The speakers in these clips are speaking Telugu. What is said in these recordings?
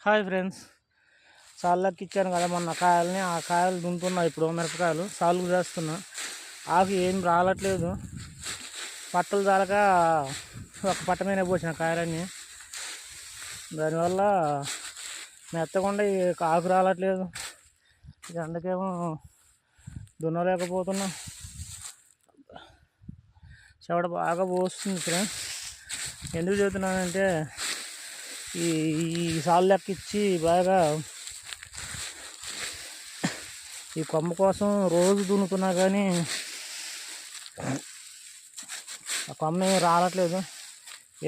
హాయ్ ఫ్రెండ్స్, సాళ్ళకి ఇచ్చాను కదా మొన్న కాయలని. ఆ కాయలు దున్నుతున్నా ఇప్పుడు మిరపకాయలు సాల్గు చేస్తున్నా. ఆకు ఏం రాలట్లేదు, పట్టలు చాలక ఒక పట్ట మీద పోసిన కాయలన్నీ. దానివల్ల మెత్తకుండా ఆకు రాలట్లేదు. అందుకేమో దున్నలేకపోతున్నా. చెవడ బాగా పోస్తుంది ఫ్రెండ్స్. ఎందుకు చెబుతున్నానంటే ఈ సాలు లెక్క ఇచ్చి బాగా ఈ కొమ్మ కోసం రోజు దున్నుతున్నా కానీ ఆ కొమ్మ ఏమి రాలట్లేదు.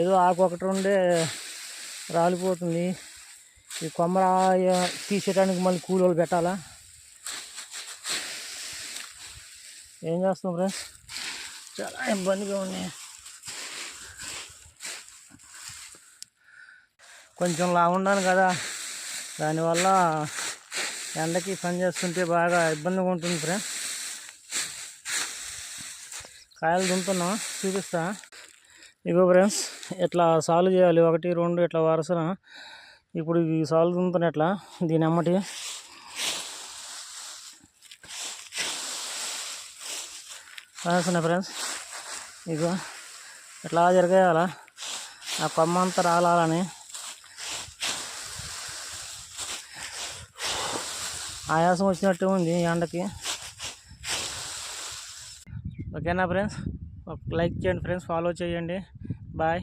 ఏదో ఆకు ఒకటి ఉండే రాలిపోతుంది. ఈ కొమ్మ తీసేయడానికి మళ్ళీ కూలీలు పెట్టాలా. ఏం చేస్తాం ఫ్రెండ్స్, చాలా ఇబ్బందిగా ఉంది. కొంచెం లావుండాను కదా, దానివల్ల ఎండకి పని చేస్తుంటే బాగా ఇబ్బందిగా ఉంటుంది ఫ్రెండ్స్. కాయలు దున్నుతున్నాం, చూపిస్తా. ఇగో ఫ్రెండ్స్, ఇట్లా సాలు చేయాలి, 1 2 ఇట్లా వరుసన. ఇప్పుడు ఈ సాలు దున్నుతున్నా ఇట్లా, దీని అమ్మటి వేస్తున్నా ఫ్రెండ్స్. ఇగో ఇట్లా జరగేయాల, ఆ కొమ్మ అంతా రాలని. ఆయాసం వచ్చినట్టు ఉంది ఎండకి. ఓకేనా ఫ్రెండ్స్, ఒక లైక్ చేయండి ఫ్రెండ్స్, ఫాలో చేయండి. బాయ్.